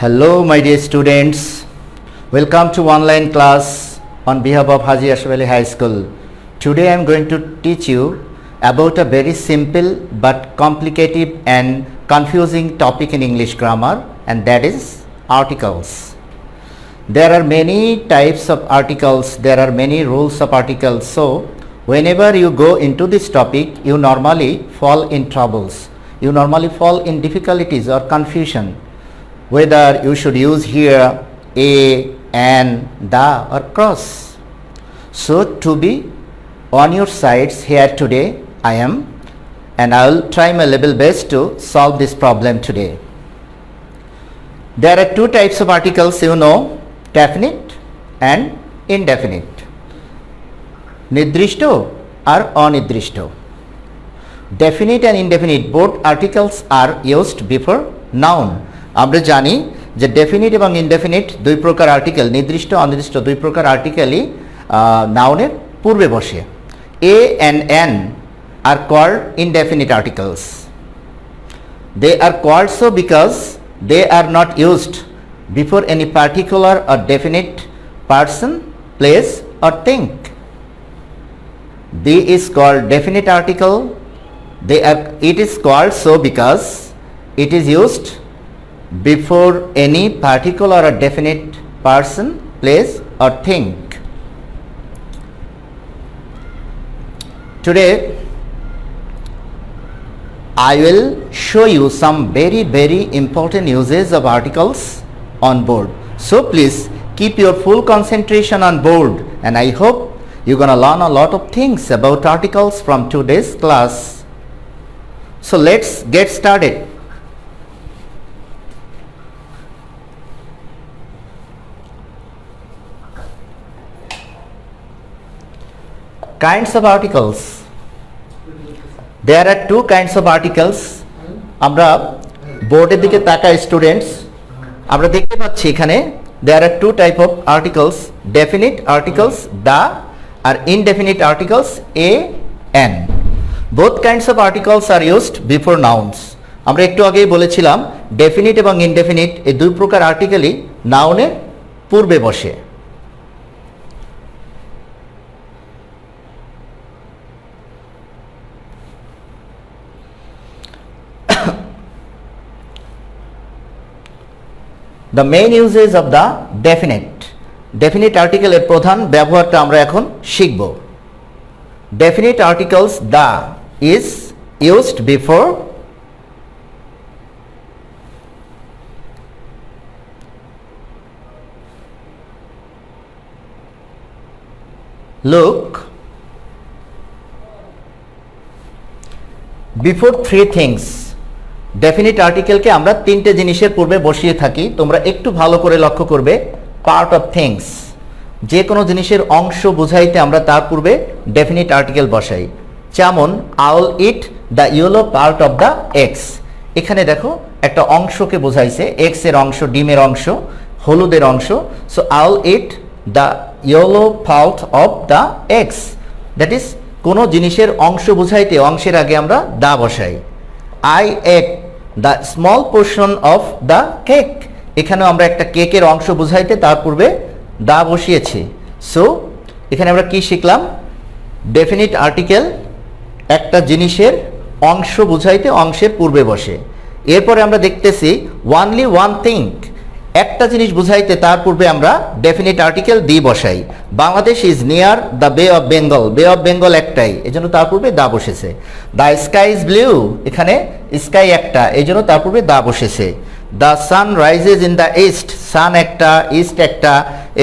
Hello, my dear students. Welcome to online class on behalf of Haji Ashraf Ali High School. Today I am going to teach you about a very simple but complicated and confusing topic in English grammar, and that is articles. There are many types of articles, there are many rules of articles. So, whenever you go into this topic, you normally fall in troubles. You normally fall in difficulties or confusion, whether you should use here a, an, the or cross. So to be on your sides here today, I am, and I will try my level best to solve this problem today. There are two types of articles, you know, definite and indefinite. Nidrishto or onidrishto. Definite and indefinite both articles are used before noun. আমরা জানি যে definite এবং indefinite দুই প্রকার article, নির্দিষ্ট অনির্দিষ্ট দুই প্রকার আর্টিকেলই নাউনের পূর্বে বসে। এ and an are called indefinite articles. They are called so because they are not used before any particular or definite person, place or thing. They is called definite article. It is called so because it is used before any particular or definite person, place or thing. Today I will show you some very important uses of articles on board. So please keep your full concentration on board, and I hope you're gonna learn a lot of things about articles from today's class. So let's get started. Kinds of articles. There are two kinds of articles. আমরা বোর্ডের দিকে তাকাই students, আমরা দেখতে পাচ্ছি এখানে there are two type of articles, definite articles the or indefinite articles a, an. Both kinds of articles are used before nouns. আমরা একটু আগেই বলেছিলাম ডেফিনিট এবং ইনডেফিনিট এই দুই প্রকার আর্টিকেলই নাউনের পূর্বে বসে। The main uses of the definite article এর প্রধান ব্যবহারটা আমরা এখন শিখব। Definite articles the is used before before three things. Definite আর্টিকেলকে আমরা তিনটে জিনিসের পূর্বে বসিয়ে থাকি। তোমরা একটু ভালো করে লক্ষ্য করবে, পার্ট অফ থিংস, যে কোনো জিনিসের অংশ বোঝাইতে আমরা তার পূর্বে ডেফিনিট আর্টিকেল বসাই। যেমন I will it the yellow part of the eggs. এখানে দেখো একটা অংশকে বোঝাইছে, এগস এর অংশ, ডিমের অংশ, হলুদের অংশ। So I will it the yellow part of the eggs, that is কোনো জিনিসের অংশ বোঝাইতে অংশের আগে আমরা দা বসাই। I ate the small portion of the cake. এখানেও আমরা একটা কেকের অংশ বুঝাইতে তার পূর্বে দা বসিয়েছি। সো এখানে আমরা কি শিখলাম? ডেফিনিট আর্টিকেল একটা জিনিসের অংশ বুঝাইতে অংশের পূর্বে বসে। এরপরে আমরা দেখতেছি ওয়ানলি ওয়ান থিং, একটা জিনিস বুঝাইতে তার পূর্বে আমরা ডেফিনিট আর্টিকেল দি বসাই। Bangladesh is near the bay of Bengal, bay of Bengal একটাই, এজন্য তার পূর্বে দা বসেছে। দ্য স্কাই ইজ ব্লু, এখানে স্কাই একটা, এজন্য তার পূর্বে দা বসেছে। The sun rises in the east, sun একটা, ইস্ট একটা,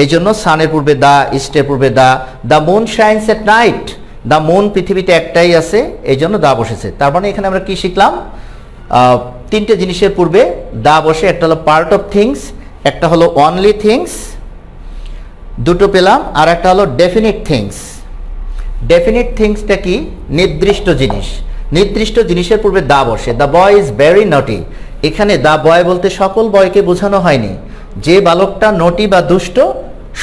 এই জন্য সানের পূর্বে দা, ইস্টের পূর্বে the. The moon shines at night, the moon পৃথিবীতে একটাই আছে, এই জন্য দা বসেছে। তার মানে এখানে আমরা কি শিখলাম? তিনটে জিনিসের পূর্বে দা বসে, একটা হলো পার্ট অফ থিংস, একটা হলো অনলি থিংস, দুটো পেলাম, আর একটা হলো ডেফিনিট থিংস। ডেফিনিট থিংসটা কি? নির্দিষ্ট জিনিস। নির্দিষ্ট জিনিসের পূর্বে দা বসে। দ্য বয় ইজ ভেরি নটি, এখানে দ্য বয় বলতে সকল বয়কে বোঝানো হয়নি, যে বালকটা নটি বা দুষ্ট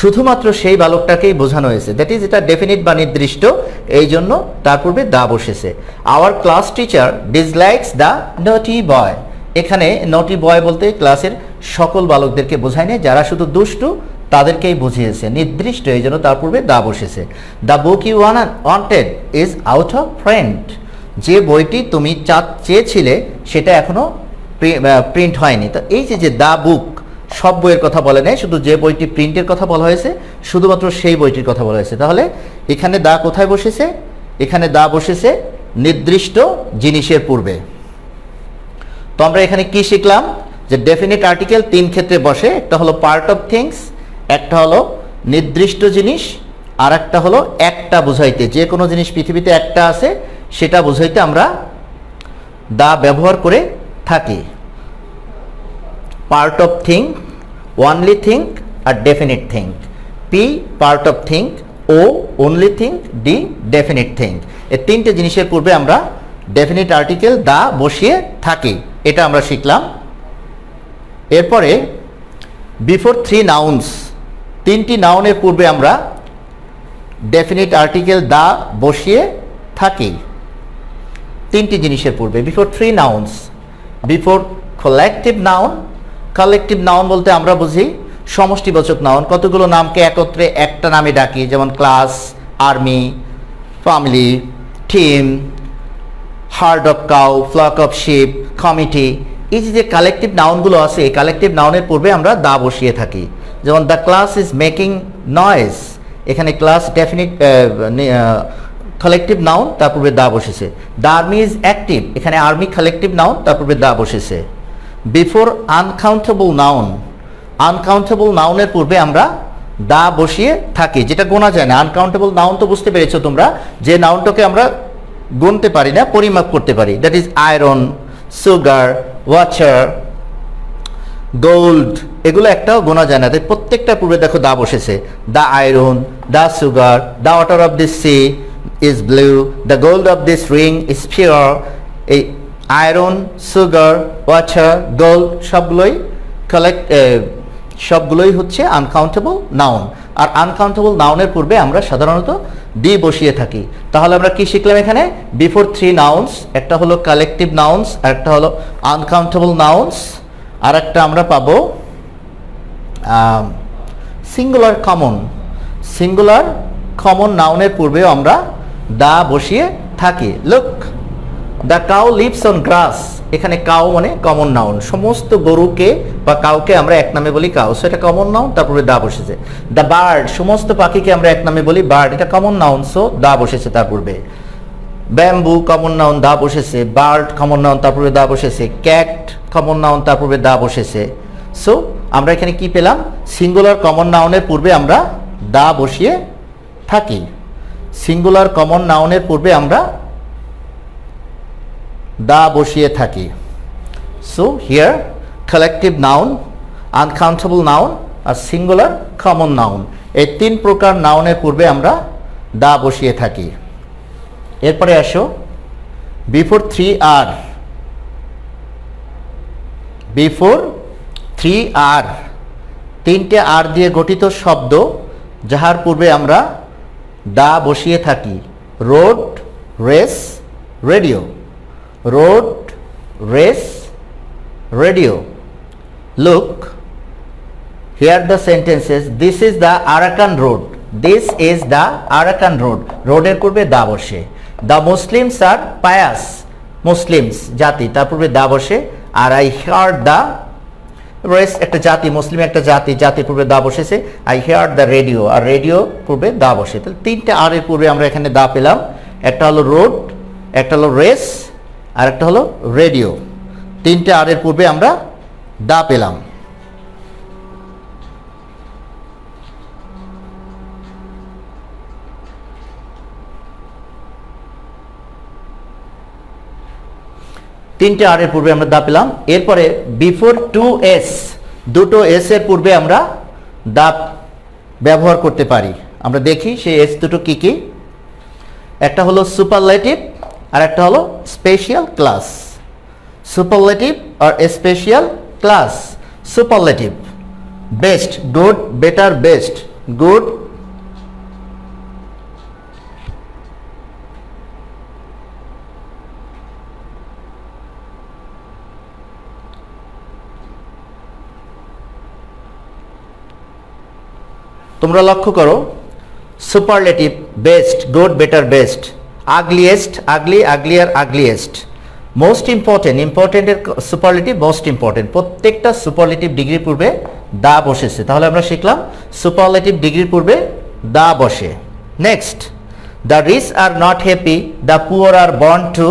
শুধুমাত্র সেই বালকটাকেই বোঝানো হয়েছে, দ্যাট ইজ এটা ডেফিনিট বা নির্দিষ্ট, এই জন্য তার পূর্বে দা বসেছে। Our class teacher dislikes the নটি বয়, এখানে নটি বয় বলতে ক্লাসের সকল বালকদেরকে বোঝায় না, যারা শুধু দুষ্টু তাদেরকেই বুঝিয়েছে, নির্দিষ্ট, এই জন্য তার পূর্বে দা বসেছে। The book you wanted is out of print, যে বইটি তুমি চেয়েছিলে সেটা এখনো প্রিন্ট হয়নি। তো এই যে দ্য বুক সব বইয়ের কথা বলে নাই, শুধু যে বইটি প্রিন্টের কথা বলা হয়েছে শুধুমাত্র সেই বইটির কথা বলা হয়েছে। তাহলে এখানে দা কোথায় বসেছে? এখানে দা বসেছে নির্দিষ্ট জিনিসের পূর্বে। তো আমরা এখানে কি শিখলাম? যে ডেফিনিট আর্টিকেল তিন ক্ষেত্রে বসে, একটা হলো পার্ট অফ থিংস, একটা হলো নির্দিষ্ট জিনিস, আর একটা হলো একটা বুঝাইতে, যে কোনো জিনিস পৃথিবীতে একটা আছে সেটা বুঝাইতে আমরা দা ব্যবহার করে থাকি। Part of thing, only thing আর definite thing. P part of thing, O only thing, D definite thing. এই তিনটে জিনিসের পূর্বে আমরা ডেফিনিট আর্টিকেল দা বসিয়ে থাকি, এটা আমরা শিখলাম। এরপরে বিফোর থ্রি নাউন্স, তিনটি নাউনের পূর্বে আমরা ডেফিনিট আর্টিকেল দা বসিয়ে থাকি তিনটি জিনিসের পূর্বে। Before three nouns, before collective noun. Collective noun বলতে আমরা বুঝি সমষ্টিবাচক নাউন, কতগুলো নামকে একত্রে একটা নামে ডাকি, যেমন class, army, family, team, herd of cow, flock of sheep, committee. এই যে কালেকটিভ নাউনগুলো আছে, এই কালেকটিভ নাউনের পূর্বে আমরা দা বসিয়ে থাকি। যেমন the class is making noise, এখানে ক্লাস ডেফিনিট কালেকটিভ নাউন, তার পূর্বে দা বসেছে। দ্য আর্মি ইজ অ্যাক্টিভ, এখানে আর্মি কালেকটিভ নাউন, তার পূর্বে দা বসেছে। বিফোর আনকাউন্টেবল নাউন, আনকাউন্টেবল নাউনের পূর্বে আমরা দা বসিয়ে থাকি, যেটা গোনা যায় না। আনকাউন্টেবল নাউন তো বুঝতে পেরেছো তোমরা, যে নাউনটাকে আমরা গুনতে পারি না, পরিমাপ করতে পারি। That is iron, sugar, water, gold, এগুলো একটাও গোনা যায় না, তাই প্রত্যেকটা পূর্বে দেখো দা বসেছে। The iron, the sugar, the water of this sea is blue, the gold of this ring is pure. এই আয়রন, সুগার, ওয়াটার, গোল্ড সবগুলোই হচ্ছে আনকাউন্টেবল নাউন। আর আনকাউন্টেবল নাউনের পূর্বে আমরা সাধারণত ডি বসিয়ে থাকি। তাহলে আমরা কি শিখলাম এখানে? বিফোর থ্রি নাউন্স, একটা হলো কালেকটিভ নাউন্স, আর একটা হলো আনকাউন্টেবল নাউন্স, আর একটা আমরা পাবো সিঙ্গুলার কমন। সিঙ্গুলার কমন নাউনের পূর্বেও আমরা দা বসিয়ে থাকি। Look, the cow lives on grass, এখানে কাউ মানে কমন নাউন, সমস্ত গরুকে বা কাউকে আমরা এক নামে বলি কাউ, সো এটা কমন নাউন, তারপরে দা বসেছে। দ্য বার্ড, সমস্ত পাখিকে আমরা এক নামে বলি বার্ড, এটা কমন নাউন, সো দা বসেছে তার পূর্বে। ব্যাম্বু কমন নাউন, দা বসেছে। বার্ড কমন নাউন, তার পূর্বে দা বসেছে। ক্যাট কমন নাউন, তার পূর্বে দা বসেছে। সো আমরা এখানে কি পেলাম? সিঙ্গুলার কমন নাউনের পূর্বে আমরা দা বসিয়ে থাকি। সিঙ্গুলার কমন নাউনের পূর্বে আমরা দা বসিয়ে থাকি। So here collective noun, uncountable noun আর সিঙ্গুলার কমন নাউন, এই তিন প্রকার নাউনের পূর্বে আমরা দা বসিয়ে থাকি। এরপরে আসো বিফোর থ্রি আর। বিফোর থ্রি আর, তিনটে আর দিয়ে গঠিত শব্দ যাহার পূর্বে আমরা দা বসিয়ে থাকি। Road, race, radio. Road, race, radio. Look, here the sentences, this is the Arakan road, this is the Arakan road, রোডের পূর্বে দা বসে। The Muslims are pious, Muslims জাতি, তার পূর্বে দা বসে। আর আই হার্ড দ্য রেস, একটা জাতি, মুসলিম একটা জাতি, জাতির পূর্বে দা বসেছে। আই হিয়ার দ্য রেডিও, আর রেডিও পূর্বে দা বসে। তাহলে তিনটে আর এর পূর্বে আমরা এখানে দা পেলাম, একটা হলো রোড, একটা হলো রেস, আর একটা হলো রেডিও। তিনটে আর এর পূর্বে আমরা দা পেলাম। তিনটে আর এর পূর্বে আমরা দা পেলাম। এরপরে বিফোর টু এস, দুটো এস এর পূর্বে আমরা দা ব্যবহার করতে পারি। আমরা দেখি সেই এস দুটো কি কি। একটা হলো সুপারলেটিভ, আর একটা হলো স্পেশাল ক্লাস। সুপারলেটিভ আর special class. Superlative, best, good, better, best, good, তোমরা লক্ষ্য করো, superlative, best, good, better, best, ugliest, ugly, uglier, ugliest, most important, ইম্পর্টেন্টের সুপারলেটিভ, মোস্ট ইম্পর্টেন্ট, প্রত্যেকটা সুপারলেটিভ ডিগ্রির পূর্বে দা বসেছে। তাহলে আমরা শিখলাম সুপারলেটিভ ডিগ্রির পূর্বে দা বসে। Next, the rich are not happy, the poor are born to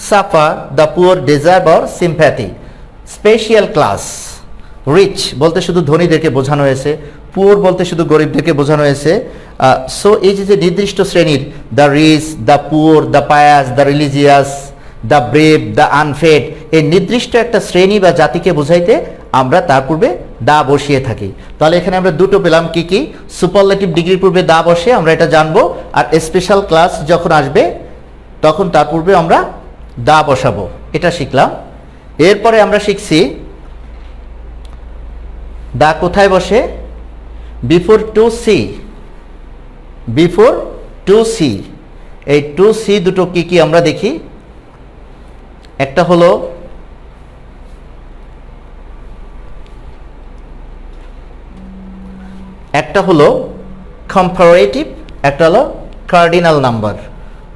suffer, the poor deserve our sympathy. Special class, rich বলতে শুধু ধনীদেরকে বোঝানো হয়েছে, পুয়ার বলতে শুধু গরিবদেরকে বোঝানো হয়েছে। সো এই যে নির্দিষ্ট শ্রেণীর, the rich, the poor, the pious, the religious, the brave, the unfed, এই নির্দিষ্ট একটা শ্রেণী বা জাতিকে বোঝাইতে আমরা তার পূর্বে দা বসিয়ে থাকি। তাহলে এখানে আমরা দুটো পেলাম, কি কি? সুপারলেটিভ ডিগ্রির পূর্বে দা বসে, আমরা এটা জানবো। আর স্পেশাল ক্লাস যখন আসবে তখন তার পূর্বে আমরা দা বসাবো, এটা শিখলাম। এরপরে আমরা শিখছি দা কোথায় বসে? Before two C, before two C. এই টু সি দুটো কি কি আমরা দেখি। একটা হলো কম্পারেটিভ, একটা হলো কার্ডিনাল নাম্বার।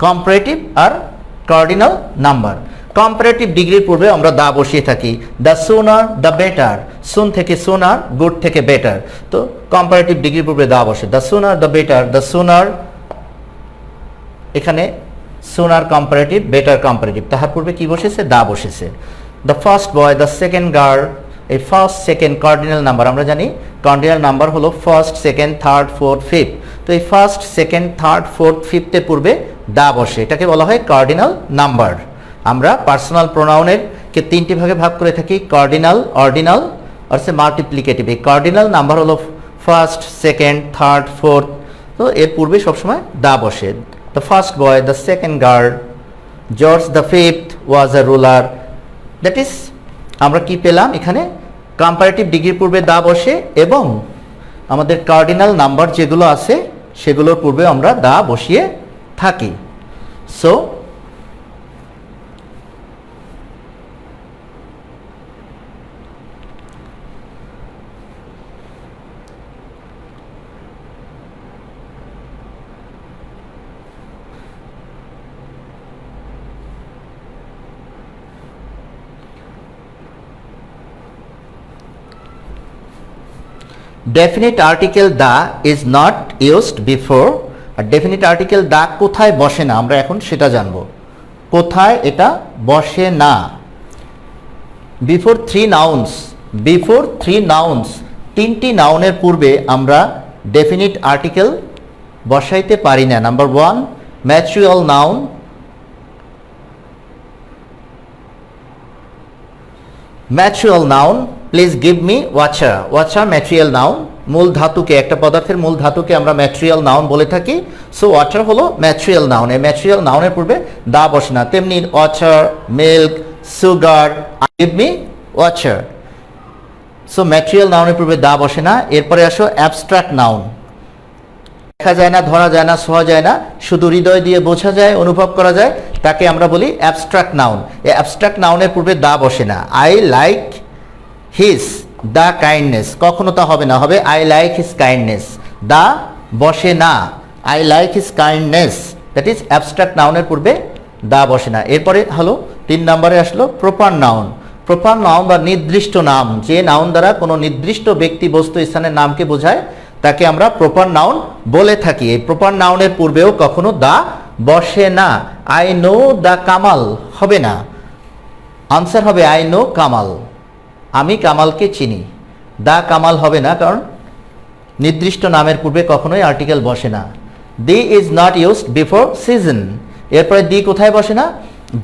কম্পারেটিভ আর কার্ডিনাল নাম্বার। কম্পারেটিভ ডিগ্রির পূর্বে আমরা দা বসিয়ে থাকি, দ্য সুনার, দ্য বেটার, সুন থেকে সুনার, গুড থেকে বেটার। তো কম্পারেটিভ ডিগ্রির পূর্বে দা বসে, the sooner, the better, the sooner, এখানে সুনার কম্পারেটিভ, বেটার কম্পারেটিভ, তাহার পূর্বে কি বসেছে? দা বসেছে। The first boy, the second girl, এই ফার্স্ট সেকেন্ড কার্ডিনাল নাম্বার, আমরা জানি কার্ডিনাল নাম্বার হলো first, second, third, fourth, fifth. তো এই ফার্স্ট, সেকেন্ড, থার্ড, ফোর্থ, ফিফথের পূর্বে দা বসে, এটাকে বলা হয় কার্ডিনাল নাম্বার। আমরা পার্সোনাল প্রোনাউনের কে তিনটি ভাগে ভাগ করে থাকি, কার্ডিনাল, অর্ডিনাল আর মাল্টিপ্লিকেটিভ। এই কার্ডিনাল নাম্বার হলো ফার্স্ট, সেকেন্ড, থার্ড, ফোর্থ। তো এর পূর্বে সবসময় দা বসে। The first boy, the second girl, George the fifth was a ruler. That is, আমরা কি পেলাম এখানে? কম্পারেটিভ ডিগ্রির পূর্বে দা বসে এবং আমাদের কার্ডিনাল নাম্বার যেগুলো আছে সেগুলোর পূর্বে আমরা দা বসিয়ে থাকি। So definite article the is not used before. আর ডেফিনিট আর্টিকেল দা কোথায় বসে না, আমরা এখন সেটা জানবো। কোথায় এটা বসে না? Before three nouns, before three nouns, তিনটি নাউনের পূর্বে আমরা ডেফিনিট আর্টিকেল বসাইতে পারি না। Number one, material noun, material noun, please give me watcher. Watcher material noun, মূল ধাতুকে, একটা পদার্থের মূল ধাতুকে আমরা ম্যাটেরিয়াল নাউন বলে থাকি। সো ওয়াটার হলো ম্যাটেরিয়াল নাউন, এই ম্যাটেরিয়াল নাউনের পূর্বে দা বসে না। তেমনি watcher, milk, sugar, give me watcher. So material নাউনের পূর্বে দা বসে না। এরপরে আসো অ্যাবস্ট্রাক্ট নাউন, দেখা যায় না, ধরা যায় না, ছোঁয়া যায় না, শুধু হৃদয় দিয়ে বোঝা যায়, অনুভব করা যায়, তাকে আমরা বলি অ্যাবস্ট্রাক্ট নাউন। এই অ্যাবস্ট্রাক্ট নাউনের পূর্বে দা বসে না। I like his the kindness, কখনো তা হবে না, হবে আই লাইক হিজ কাইন্ডনেস। দা বসে না, I like his kindness, that is abstract নাউনের পূর্বে দা বসে না। এরপরে হলো 3 নম্বরে আসলো প্রপার নাউন। প্রপার নাউন বা নির্দিষ্ট নাম, যে নাউন দ্বারা কোনো নির্দিষ্ট ব্যক্তি, বস্তু, স্থানের নামকে বোঝায় তাকে আমরা প্রপার নাউন বলে থাকি। এই প্রপার নাউনের পূর্বেও কখনো দা বসে না। আই নো দ্য কামাল হবে না, আনসার হবে আই নো কামাল, আমি কামালকে চিনি। দা কামাল হবে না, কারণ নির্দিষ্ট নামের পূর্বে কখনোই আর্টিকেল বসে না। The is not used before season. এরপরে দি কোথায় বসে না?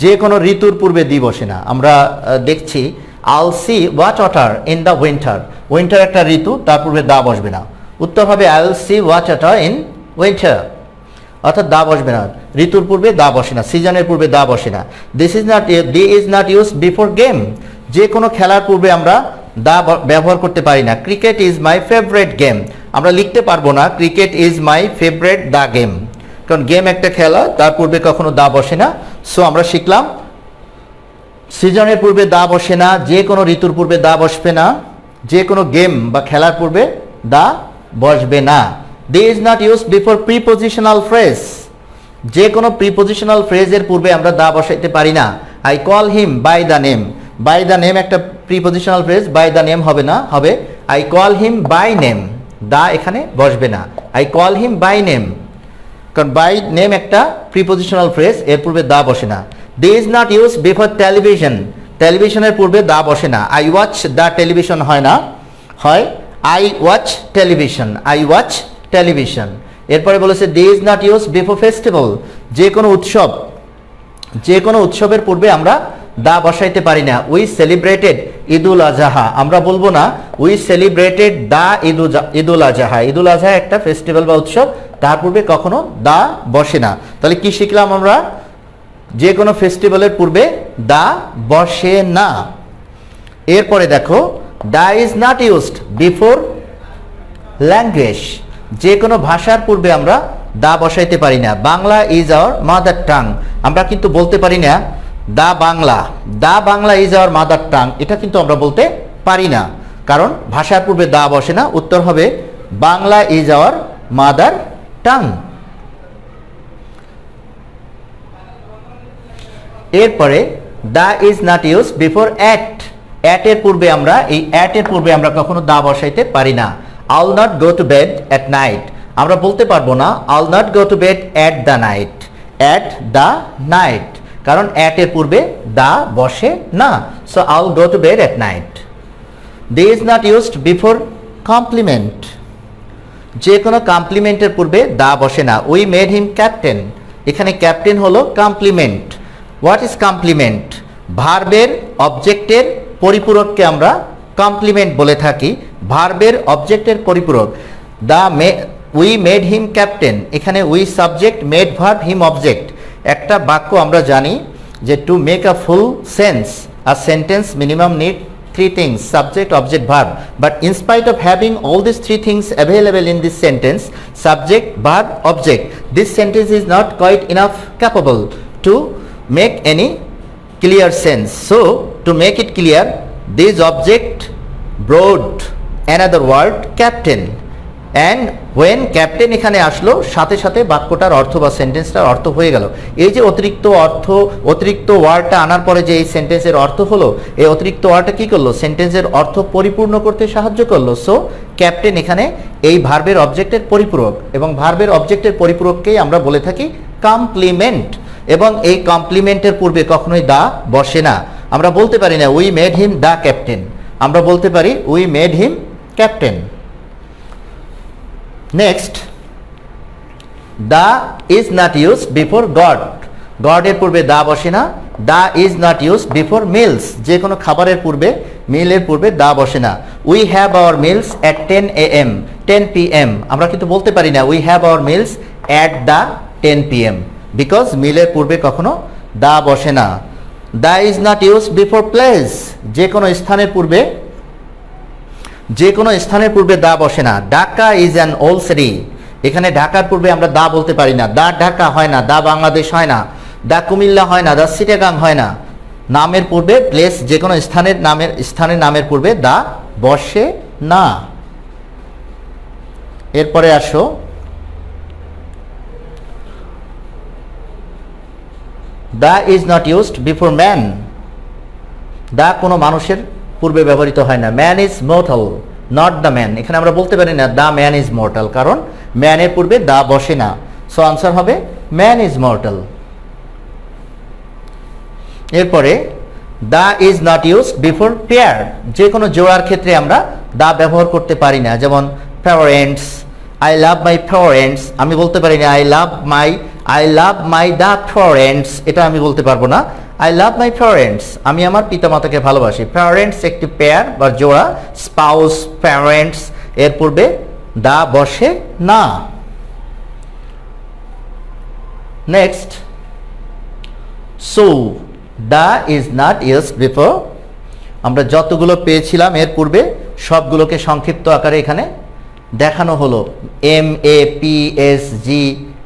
যে কোনো ঋতুর পূর্বে দি বসে না। আমরা দেখছি I'll see what water in the winter. Winter একটা ঋতু, তার পূর্বে দা বসবে না। উত্তর হবে I will see what water in winter, অর্থাৎ দা বসবে না। ঋতুর পূর্বে দা বসে না, সিজনের পূর্বে দা বসে না। The is not used before game. যে কোনো খেলার পূর্বে আমরা দা ব্যবহার করতে পারি না। Cricket is my favourite game, আমরা লিখতে পারবো না cricket is my favourite the game, কারণ গেম একটা খেলা, তার পূর্বে কখনো দা বসে না। সো আমরা শিখলাম সিজনের পূর্বে দা বসে না, যে কোনো ঋতুর পূর্বে দা বসবে না, যে কোনো গেম বা খেলার পূর্বে দা বসবে না। The is not used before prepositional phrase, যে কোনো প্রিপোজিশনাল ফ্রেজের পূর্বে আমরা দা বসাইতে পারি না। I call him by the name, by the name একটা prepositional phrase, by the name হবে না, হবে I call him by name, the এখানে বসবে না, I call him by name, কারণ বাই নেম একটা প্রিপোজিশনাল ফ্রেজ, এর পূর্বে দা বসে না। The is not use before television, টেলিভিশনের পূর্বে দা বসে না, আই ওয়াচ দ্য টেলিভিশন হয় না, হয় I watch television, I watch television. এরপরে বলেছে the is not use before festival, যে কোনো উৎসব, যে কোনো উৎসবের পূর্বে আমরা দা বসাইতে পারি না। উই সেলিব্রেটেড ঈদুল আজহা, আমরা বলবো না উই সেলিব্রেটেড দা ঈদুল আজহা, ঈদুল আজহা একটা ফেস্টিভ্যাল বা উৎসব, তার পূর্বে কখনো দা বসে না। তাহলে কি শিখলাম আমরা? যে কোনো ফেস্টিভ্যালের পূর্বে দা বসে না। এরপরে দেখো the is not used before language, যে কোনো ভাষার পূর্বে আমরা দা বসাইতে পারি না। Bangla is our mother tongue, আমরা কিন্তু বলতে পারি না the Bangla, the Bangla is our mother tongue, এটা কিন্তু আমরা বলতে পারি না, কারণ ভাষার পূর্বে দা বসে না। উত্তর হবে Bangla is our mother tongue. এরপরে the is not use before at, at এর পূর্বে আমরা, এই অ্যাট এর পূর্বে আমরা কখনো দা বসাইতে পারি না। I'll not go to bed at night, আমরা বলতে পারবো না I'll not go to bed at the night, at the night, কারণ অ্যাট এর পূর্বে দা বসে না। So I'll go to bed at night. The is not used before complement, যে কোনো কমপ্লিমেন্টের পূর্বে দা বসে না। উই মেড হিম ক্যাপ্টেন, এখানে ক্যাপ্টেন হলো কমপ্লিমেন্ট। What is complement? ভার্বের অবজেক্টের পরিপূরককে আমরা কমপ্লিমেন্ট বলে থাকি, ভার্বের অবজেক্টের পরিপূরক। উই মেড হিম ক্যাপ্টেন, এখানে we subject, made verb, him object. একটা বাক্য আমরা জানি যে to make a full sense a sentence minimum need three things: subject, object, verb. But in spite of having all these three things available in this sentence, subject, verb, object, this sentence is not quite enough capable to make any clear sense. So to make it clear, this object brought another word, captain, and when captain এখানে আসলো, সাথে সাথে বাক্যটার অর্থ বা সেন্টেন্সটার অর্থ হয়ে গেল। এই যে অতিরিক্ত অর্থ, অতিরিক্ত ওয়ার্ডটা আনার পরে যে এই সেন্টেন্সের অর্থ হলো, এই অতিরিক্ত ওয়ার্ডটা কি করলো? সেন্টেন্সের অর্থ পরিপূর্ণ করতে সাহায্য করলো। সো ক্যাপ্টেন এখানে এই ভার্বের অবজেক্টের পরিপূরক, এবং ভার্বের অবজেক্টের পরিপূরককেই আমরা বলে থাকি কমপ্লিমেন্ট, এবং এই কমপ্লিমেন্টের পূর্বে কখনোই দা বসে না। আমরা বলতে পারি না we made him the captain, আমরা বলতে পারি we made him captain. Next, the is not use before god, god এর পূর্বে দা বসে না। The is not use before meals, যে কোনো খাবারের পূর্বে, মিলের পূর্বে দা বসে না। We have our meals at 10 AM, 10 PM, আমরা কিন্তু বলতে পারি না we have our meals at the 10 PM, because মিলের পূর্বে কখনো দা বসে না। The is not use before place, যে কোনো স্থানের পূর্বে, যে কোনো স্থানের পূর্বে দা বসে না। Dhaka is an old city, এখানে ঢাকার পূর্বে আমরা দা বলতে পারি না। দা ঢাকা হয় না, দা বাংলাদেশ হয় না, দা কুমিল্লা হয় না, দা চিটাগাং হয় না। নামের পূর্বে, প্লেস, যে কোনো স্থানের নামের পূর্বে দা বসে না। এরপরে আসো, the is not used before man, the কোনো মানুষের পূর্বে ব্যবহৃত হয় না। Man is mortal, not the man, এখানে আমরা বলতে পারি না দ্য ম্যান ইজ মর্টাল, কারণ ম্যানের পূর্বে দা বসে না। সো আনসার হবে ম্যান ইজ মর্টাল। এরপরে the is not used before pair, যে কোনো জোড়ার ক্ষেত্রে আমরা দা ব্যবহার করতে পারি না। যেমন parents, I love my parents, আমি বলতে পারি না I love my the parents, এটা আমি বলতে পারবো না। আই লাভ মাই প্যারেন্টস, আমি আমার পিতামাতাকে ভালোবাসি। প্যারেন্টস একটি পেয়ার বা জোড়া, স্পাউস, প্যারেন্টস, এর পূর্বে দা বসে না। Next, so the is not used before, আমরা যতগুলো পেয়েছিলাম এর পূর্বে সবগুলোকে সংক্ষিপ্ত আকারে এখানে দেখানো হলো। MAPSG,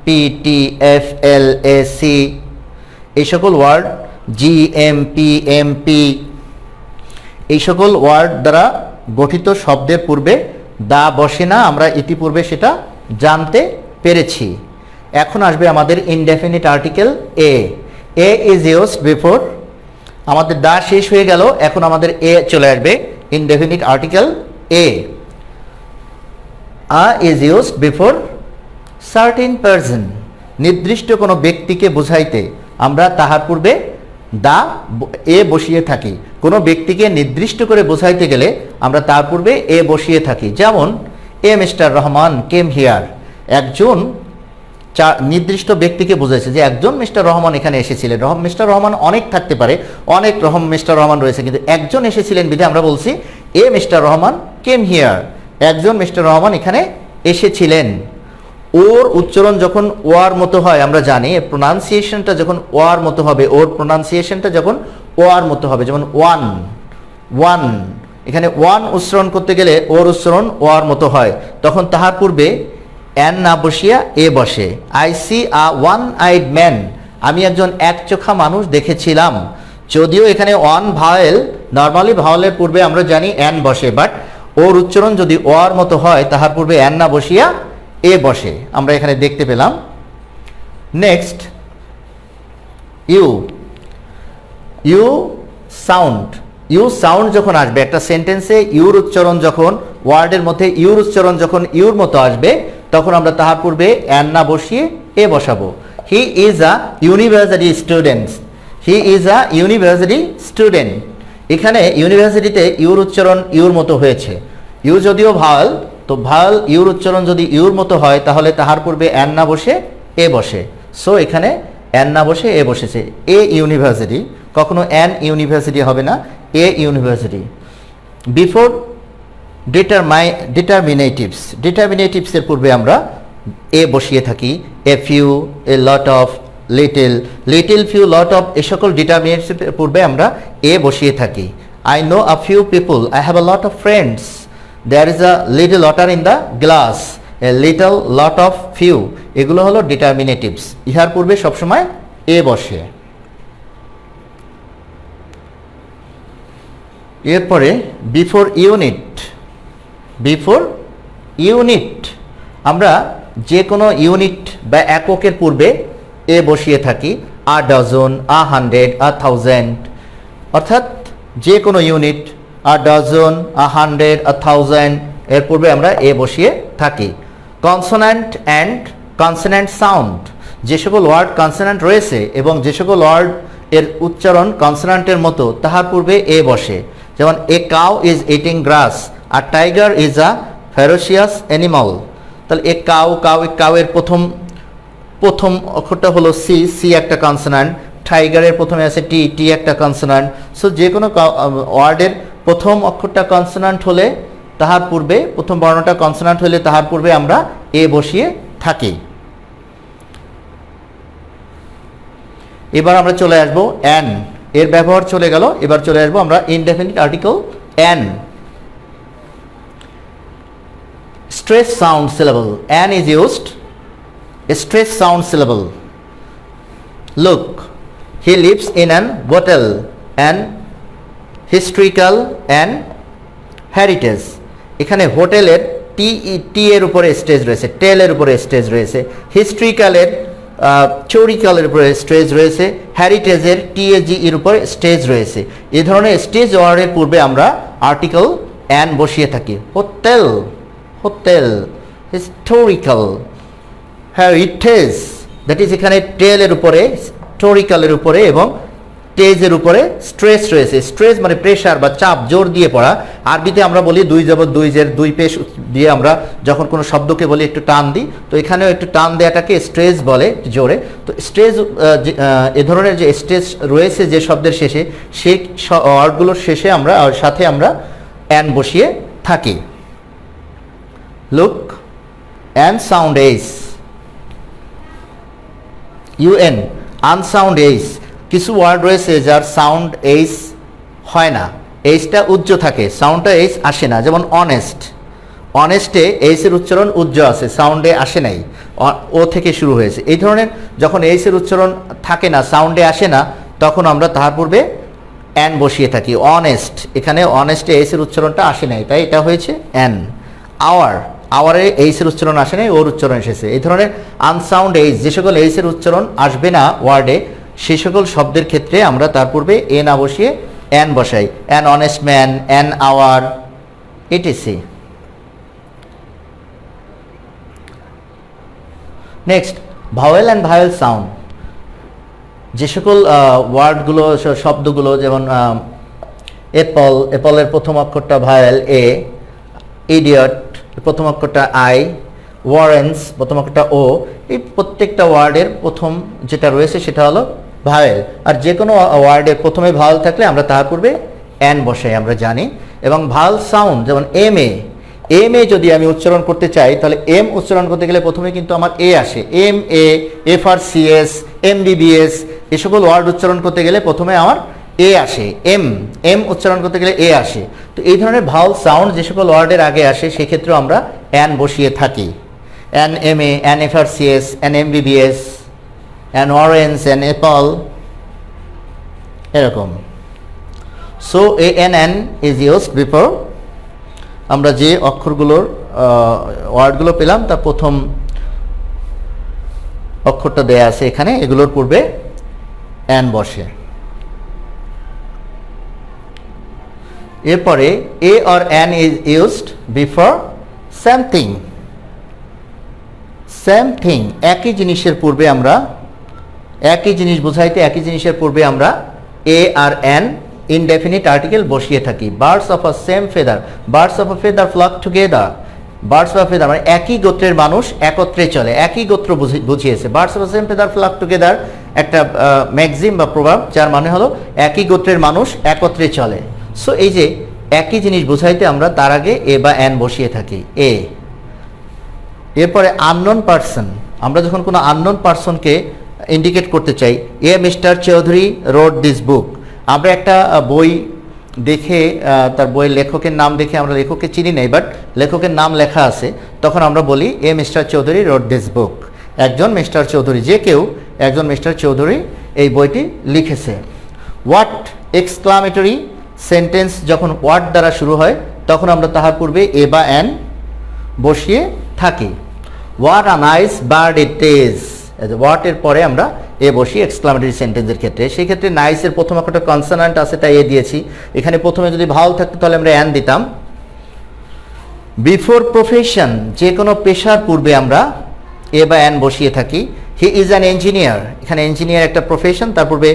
PTFLAC, এই সকল ওয়ার্ড, GMPMP, এই সকল ওয়ার্ড দ্বারা গঠিত শব্দের পূর্বে দা বসে না, আমরা ইতিপূর্বে সেটা জানতে পেরেছি। এখন আসবে আমাদের indefinite article a. A is used before, আমাদের দা শেষ হয়ে গেল, এখন আমাদের এ চলে আসবে। Indefinite article a. A is used before certain person, নির্দিষ্ট কোনো ব্যক্তিকে বোঝাইতে আমরা তাহার পূর্বে দা এ বসিয়ে থাকি। কোনো ব্যক্তিকে নির্দিষ্ট করে বোঝাইতে গেলে আমরা তার পূর্বে এ বসিয়ে থাকি। যেমন এ মিস্টার রহমান কেম হিয়ার, একজন নির্দিষ্ট ব্যক্তিকে বোঝাইছে যে একজন মিস্টার রহমান এখানে এসেছিলেন। মিস্টার রহমান অনেক থাকতে পারে, অনেক মিস্টার রহমান রয়েছে, কিন্তু একজন এসেছিলেন বিধে আমরা বলছি এ মিস্টার রহমান কেম হিয়ার, একজন মিস্টার রহমান এখানে এসেছিলেন। ওর উচ্চারণ যখন ওয়ার মতো হয় আমরা জানি, প্রোনাউন্সিয়েশনটা যখন ওয়ার মতো হবে, ওর প্রোনাউন্সিয়েশনটা যখন ওয়ার মতো হবে, যেমন ওয়ান ওয়ান, এখানে ওয়ান উচ্চারণ করতে গেলে ওর উচ্চারণ ওয়ার মতো হয়, তখন তাহার পূর্বে অ্যান না বসিয়া এ বসে। I C a one eyed man, আমি একজন একচোখা মানুষ দেখেছিলাম। যদিও এখানে ওয়ান ভাওয়েল, নর্মালি ভাওয়েলের পূর্বে আমরা জানি অ্যান বসে, বাট ওর উচ্চারণ যদি ওয়ার মতো হয় তাহার পূর্বে অ্যান না বসিয়া এ বসে, আমরা এখানে দেখতে পেলাম। Next U. U sound, U sound যখন আসবে একটা সেন্টেন্সে, ইউর উচ্চারণ যখন ওয়ার্ডের মধ্যে ইউর উচ্চারণ যখন ইউর মতো আসবে, তখন আমরা তাহার পূর্বে অ্যান না বসিয়ে এ বসাবো। He is a university student, he is a university student. এখানে ইউনিভার্সিটিতে ইউর উচ্চারণ ইউর মতো হয়েছে। ইউ যদিও ভাওয়াল, তো ভাওয়াল ইউর উচ্চারণ যদি ইউর মতো হয় তাহলে তাহার পূর্বে অ্যান না বসে এ বসে। সো এখানে অ্যান না বসে এ বসেছে। এ ইউনিভার্সিটি, কখনো অ্যান ইউনিভার্সিটি হবে না, এ ইউনিভার্সিটি। বিফোর ডিটারমিনেটিভস, ডিটারমিনেটিভসের পূর্বে আমরা এ বসিয়ে থাকি। A few, a lot of, little, little few, lot of, এ সকল ডিটারমিনেটিভসের পূর্বে আমরা এ বসিয়ে থাকি। I know a few people, I have a lot of friends, there is a little water in the glass, a little, lot of, few, এগুলো হলো ডিটারমিনেটিভস। ইহার পূর্বে সবসময় এ বসে। এরপরে বিফোর ইউনিট, বিফোর ইউনিট, আমরা যে কোনো ইউনিট বা এককের পূর্বে এ বসিয়ে থাকি। A dozen, a hundred, a thousand, অর্থাৎ যে কোনো unit, a dozen, a hundred, a thousand, এর পূর্বে আমরা এ বসিয়ে থাকি। কনসোন্যান্ট অ্যান্ড কনসোন্যান্ট সাউন্ড, যে সকল ওয়ার্ড কনসোন্যান্ট রয়েছে এবং যে সকল ওয়ার্ড এর উচ্চারণ কনসোন্যান্টের মতো তাহার পূর্বে এ বসে। যেমন a cow is eating grass, আর tiger is a ferocious animal. তাহলে এ কাউ, কাউয়ের প্রথম অক্ষরটা হলো সি, সি একটা কনসোন্যান্ট। টাইগারের প্রথমে আছে টি, টি একটা কনসোন্যান্ট। সো যে কোনো ওয়ার্ডের প্রথম অক্ষরটা কনসোন্যান্ট হলে তাহার পূর্বে, প্রথম বর্ণটা কনসোন্যান্ট হলে তাহার পূর্বে আমরা এ বসিয়ে থাকি। এবার আমরা চলে আসবো অ্যান, এর ব্যবহার চলে গেল। এবার চলে আসবো আমরা indefinite article an. Stress sound syllable, an is used a stress sound syllable. Look, he lives in an bottle, and historical and heritage. এখানে হোটেলের টি এর উপরে স্টেজ রয়েছে, টেলের উপরে স্টেজ রয়েছে, হিস্ট্রিক্যালের চৌরিক্যালের উপরে স্টেজ রয়েছে, হেরিটেজের টিএজি এর উপরে স্টেজ রয়েছে। এই ধরনের স্টেজ ওয়ার্ডের পূর্বে আমরা আর্টিকেল অ্যান বসিয়ে থাকি। Hotel, hotel, historical, heritage, that is এখানে টেলের উপরে, হিস্টোরিক্যালের উপরে এবং টেজের উপরে স্ট্রেস রয়েছে। স্ট্রেস মানে প্রেশার বা চাপ, জোর দিয়ে পড়া। আরবিতে আমরা বলি দুই জবর দুই জের, দুই পেশ দিয়ে আমরা যখন কোনো শব্দকে বলি একটু টান দিই, তো এখানেও একটু টান দেওয়াটাকে স্ট্রেস বলে জোরে। তো স্ট্রেস, এ ধরনের যে স্ট্রেস রয়েছে যে শব্দের শেষে, সেই ওয়ার্ডগুলোর শেষে আমরা সাথে আমরা অ্যান বসিয়ে থাকি। Look an sound h, UN, unsound h. কিছু ওয়ার্ড রয়েছে যার সাউন্ড এইস হয় না, এইসটা উজ্জ থাকে, সাউন্ডটা এইস আসে না। যেমন অনেস্ট, অনেস্টে এইসের উচ্চারণ উজ্জ আছে, সাউন্ডে আসে নাই, ও থেকে শুরু হয়েছে। এই ধরনের যখন এইসের উচ্চারণ থাকে না, সাউন্ডে আসে না, তখন আমরা তাহার পূর্বে অ্যান বসিয়ে থাকি। অনেস্ট, এখানে অনেস্টে এইসের উচ্চারণটা আসে নাই, তাই এটা হয়েছে অ্যান। আওয়ার, আওয়ারে এইচের উচ্চারণ আসে নাই, ওর উচ্চারণ এসেছে। এই ধরনের আনসাউন্ড এইচ, যে সকল এইচের উচ্চারণ আসবে না ওয়ার্ডে, সেই সকল শব্দের ক্ষেত্রে আমরা তার পূর্বে এ না বসিয়ে অ্যান বসাই। An honest man, an hour, etc. Next, vowel and vowel sound. যে সকল ওয়ার্ডগুলো, শব্দগুলো, যেমন অ্যাপল, অ্যাপলের প্রথম অক্ষরটা ভাওয়েল এ, ইডিয়ট প্রথম অক্ষরটা আই, ওয়ারেন্স প্রথম অক্ষরটা ও, এই প্রত্যেকটা ওয়ার্ডের প্রথম যেটা রয়েছে সেটা হলো ভাওয়েল। আর যে কোনো ওয়ার্ডের প্রথমে ভাওয়েল থাকলে আমরা তাহার পূর্বে অ্যান বসাই, আমরা জানি। এবং ভাওয়েল সাউন্ড, যেমন এম এ, এম এ যদি আমি উচ্চারণ করতে চাই তাহলে এম উচ্চারণ করতে গেলে প্রথমে কিন্তু আমার এ আসে। M A, F R C S, M BBS, এ সকল ওয়ার্ড উচ্চারণ করতে গেলে প্রথমে আমার এ আসে। এম এম উচ্চারণ করতে গেলে এ আসে। তো এই ধরনের ভাওয়েল সাউন্ড যে সকল ওয়ার্ডের আগে আসে সেক্ষেত্রেও আমরা অ্যান বসিয়ে থাকি। An M A, an F R C S, an M BBS, an orange, an apple, এরকম। So A N an is used before. আমরা যে অক্ষরগুলোর ওয়ার্ডগুলো পেলাম তার প্রথম অক্ষরটা দেয়া আছে এখানে, এগুলোর পূর্বে অ্যান বসে। এরপরে a or an is used before something. Same thing, একই জিনিসের পূর্বে আমরা, একই জিনিস বোঝাইতে একই জিনিসের পূর্বে আমরা এ আর অ্যান ইনডেফিনিট আর্টিকেল বসিয়ে থাকি। Birds of a same feather, birds of a feather flock together. Birds of a feather মানে একই গোত্রের মানুষ একত্রে চলে, একই গোত্র বুঝিয়েছে। Birds of a same feather flock together একটা ম্যাক্সিম বা প্রভাব, যার মানে হলো একই গোত্রের মানুষ একত্রে চলে। সো এই যে একই জিনিস বোঝাইতে আমরা তার আগে এ বা অ্যান বসিয়ে থাকি, এ। এরপরে আননোন পারসন, আমরা যখন কোনো আননোন পারসনকে ইন্ডিকেট করতে চাই, a Mr Chowdhury wrote this book. আমরা একটা বই দেখে তার বইয়ের লেখকের নাম দেখে আমরা লেখককে চিনি নাই, বাট লেখকের নাম লেখা আছে, তখন আমরা বলি a Mr Chowdhury wrote this book. একজন মিস্টার চৌধুরী, যে কেউ একজন মিস্টার চৌধুরী এই বইটি লিখেছে। হোয়াট এক্সক্লামেটরি সেন্টেন্স যখন ওয়ার্ড দ্বারা শুরু হয় তখন আমরা তাহার পূর্বে এ বা অ্যান বসিয়ে থাকি। What a nice bird it is, what এর পরে আমরা এ বসি এক্সক্লামেটরি সেন্টেন্সের ক্ষেত্রে। সেই ক্ষেত্রে নাইসের প্রথম একটা কনসোনান্ট আছে তাই এ দিয়েছি। এখানে প্রথমে যদি ভাওয়েল থাকতো তাহলে আমরা অ্যান দিতাম। বিফোর প্রফেশন, যে কোনো পেশার পূর্বে আমরা এ বা অ্যান বসিয়ে থাকি। হি ইজ অ্যান ইঞ্জিনিয়ার, এখানে ইঞ্জিনিয়ার একটা প্রফেশন, তার পূর্বে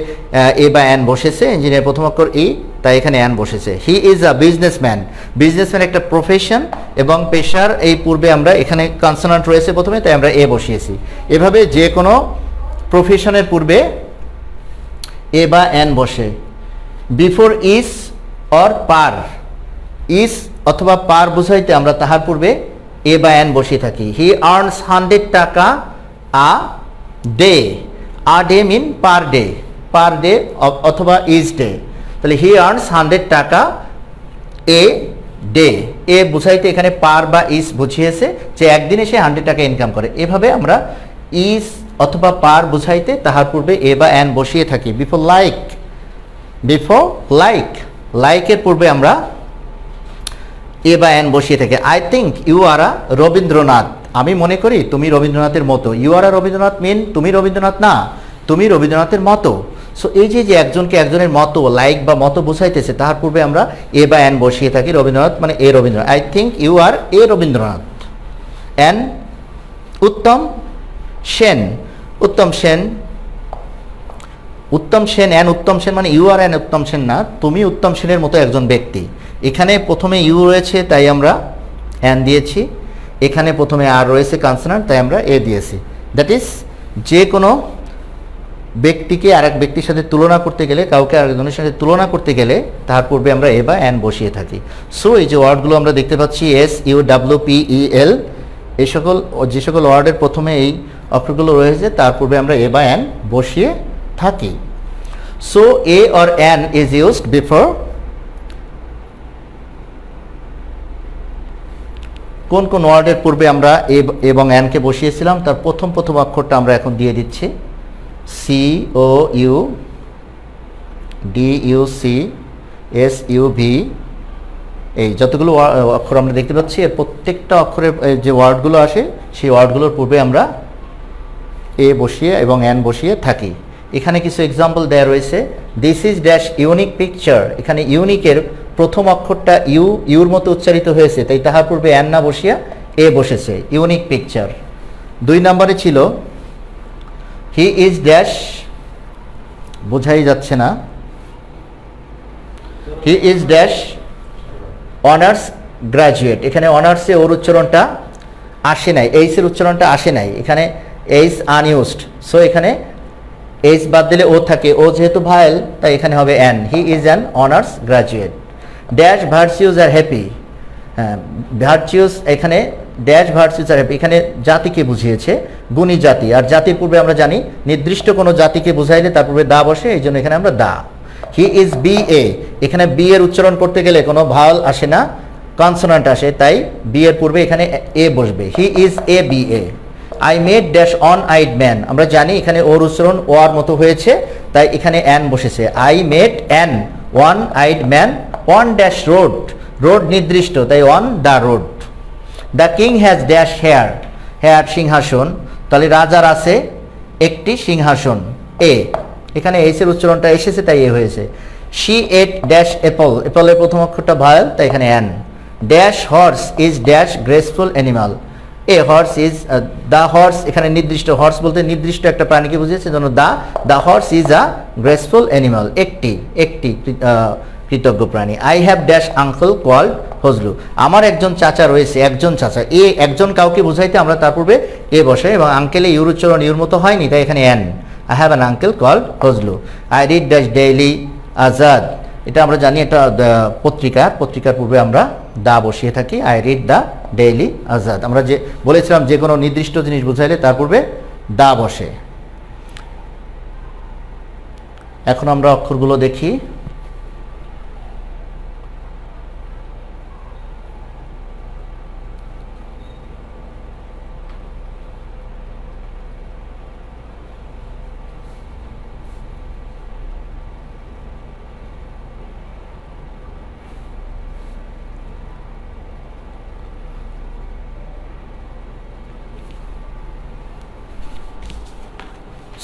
এ বা অ্যান বসেছে। ইঞ্জিনিয়ার প্রথম অক্ষর ই, তাই এখানে অ্যান বসেছে। He is a businessman, businessman একটা প্রফেশন এবং পেশার এই পূর্বে আমরা এখানে কনসোনান্ট রয়েছে প্রথমে, তাই আমরা এ বসিয়েছি। এভাবে যে কোনো প্রফেশনের পূর্বে এ বা অ্যান বসে। Before is or per, is অথবা পার বুঝাইতে আমরা তাহার পূর্বে এ বা অ্যান বসিয়ে থাকি। হি আর্নস 100 টাকা a day, a day mean per day, per day অথবা ইজ ডে। তাহলে হি আর্নস 100 টাকা এ ডে, এ বুঝাইতে এখানে পার বা ইজ বুঝিয়েছে যে একদিনে সে 100 টাকা ইনকাম করে। এভাবে আমরা ইজ অথবা পার বুঝাইতে তাহার পূর্বে এ বা অ্যান বসিয়ে থাকি। বিফোর লাইক, বিফোর লাইক, লাইকের পূর্বে আমরা এ বা অ্যান বসিয়ে থাকি। আই থিঙ্ক ইউ আর আ রবীন্দ্রনাথ, আমি মনে করি তুমি রবীন্দ্রনাথের মতো। ইউ আর আ রবীন্দ্রনাথ মিন তুমি রবীন্দ্রনাথ না, তুমি রবীন্দ্রনাথের মতো। সো এই যে একজনকে একজনের মতো, লাইক বা মতো বোঝাইতেছে, তাহার পূর্বে আমরা এ বা অ্যান বসিয়ে থাকি। রবীন্দ্রনাথ মানে a Rabindranath. I think you are a Rabindranath. An Uttam Sen, Uttam Sen, Uttam Sen, an Uttam Sen মানে you are an Uttam Sen না, তুমি উত্তম সেনের মতো একজন ব্যক্তি। এখানে প্রথমে ইউ রয়েছে তাই আমরা অ্যান দিয়েছি, এখানে প্রথমে আর রয়েছে কনসোনান্ট তাই আমরা এ দিয়েছি। দ্যাট ইজ যে কোনো ব্যক্তিকে আরেক ব্যক্তির সাথে তুলনা করতে গেলে, কাউকে আরেকজনের সাথে তুলনা করতে গেলে তার পূর্বে আমরা এ বা অ্যান বসিয়ে থাকি। সো এই যে ওয়ার্ডগুলো আমরা দেখতে পাচ্ছি S U W P E L, এই সকল যে সকল ওয়ার্ডের প্রথমে এই অক্ষরগুলো রয়েছে তার পূর্বে আমরা এ বা অ্যান বসিয়ে থাকি। So A or an is used before কোন কোন ওয়ার্ডের পূর্বে আমরা এ এবং অ্যানকে বসিয়েছিলাম তার প্রথম অক্ষরটা আমরা এখন দিয়ে দিচ্ছি। C O U D U C S U V এই যতগুলো অক্ষর আমরা দেখতে পাচ্ছি এর প্রত্যেকটা অক্ষরের যে ওয়ার্ডগুলো আসে সেই ওয়ার্ডগুলোর পূর্বে আমরা এ বসিয়ে এবং এন বসিয়ে থাকি। এখানে কিছু এক্সাম্পল দেওয়া রয়েছে। This is dash unique picture, এখানে ইউনিকের প্রথম অক্ষরটা ইউর মতো উচ্চারিত হয়েছে, তাই তাহার পূর্বে এন না বসিয়া এ বসেছে, ইউনিক পিকচার। 2 নম্বরে ছিল হি ইজ ড্যাশ, বোঝাই যাচ্ছে না, he is dash honours graduate, এখানে অনার্সে ওর উচ্চারণটা আসে নাই, এইচের উচ্চারণটা আসে নাই, এখানে এইচ আনইউজড, সো এখানে এইচ বাদ দিলে ও থাকে, ও যেহেতু ভায়েল তাই এখানে হবে an. He is an honours graduate. Dash virtues are happy, হ্যাঁ ভার্চিউজ, এখানে ড্যাশ ভার্চিউজ আর হ্যাপি, এখানে জাতিকে বুঝিয়েছে, গুণী জাতি, আর জাতির পূর্বে আমরা জানি নির্দিষ্ট কোনো জাতিকে বুঝাইলে তার পূর্বে দা বসে, এই জন্য এখানে আমরা দা। হি ইজ বি এ, এখানে বি এর উচ্চারণ করতে গেলে কোনো ভাওয়াল আসে না, কনসোনান্ট আসে, তাই বি এর পূর্বে এখানে এ বসবে। He is a B A. I met dash one eyed man, আমরা জানি এখানে ওর উচ্চারণ ওয়ার মতো হয়েছে, তাই এখানে অ্যান বসেছে। I met an one eyed man on dash road, রোড নির্দিষ্ট তাই on the road. The king has dash hair, hair সিংহাসন, তাহলে রাজার আছে একটি সিংহাসন, এ, এখানে এইচের উচ্চারণটা এসেছে তাই এ হয়েছে। শি এট ড্যাশ অ্যাপল, অ্যাপলের প্রথম অক্ষরটা ভায়াল তাই এখানে an. Dash horse is dash graceful animal, a horse is, the horse এখানে নির্দিষ্ট, হর্স বলতে নির্দিষ্ট একটা প্রাণীকে বুঝিয়েছে, জন্য the horse is a graceful animal, একটি কৃতজ্ঞ প্রাণী। I have dash uncle called Fazlu, আমার একজন চাচা রয়েছে, একজন চাচা, এ একজন কাউকে বুঝাইতে আমরা তার পূর্বে এ বসে, এবং আঙ্কেলে ইউর উচ্চারণ ইউর মতো হয়নি তাই এখানে an. I have an uncle called Fazlu. I read dash daily Azad, এটা আমরা জানি এটা পত্রিকার পূর্বে আমরা দা বসিয়ে থাকি। I read the daily Azad, আমরা যে বলেছিলাম যে কোনো নির্দিষ্ট জিনিস বুঝাইলে তার পূর্বে দা বসে। এখন আমরা অক্ষরগুলো দেখি।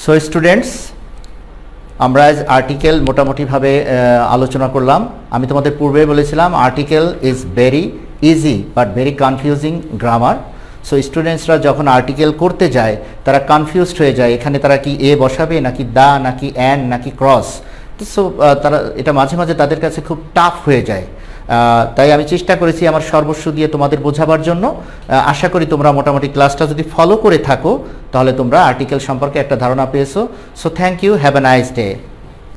সো স্টুডেন্টস, আমরা আজ আর্টিকেল মোটামুটিভাবে আলোচনা করলাম। আমি তোমাদের পূর্বে বলেছিলাম article is very easy but very confusing grammar. So স্টুডেন্টসরা যখন আর্টিকেল করতে যায় তারা কনফিউজড হয়ে যায়, এখানে তারা কি এ বসাবে নাকি দা নাকি অ্যান নাকি ক্রস, সো তারা এটা মাঝে মাঝে তাদের কাছে খুব টাফ হয়ে যায়। তাই আমি চেষ্টা করেছি আমার সর্বস্ব দিয়ে তোমাদের বোঝাবার জন্য। আশা করি তোমরা মোটামুটি ক্লাসটা যদি ফলো করে থাকো তাহলে তোমরা আর্টিকেল সম্পর্কে একটা ধারণা পেয়েছো। So thank you, have a nice day.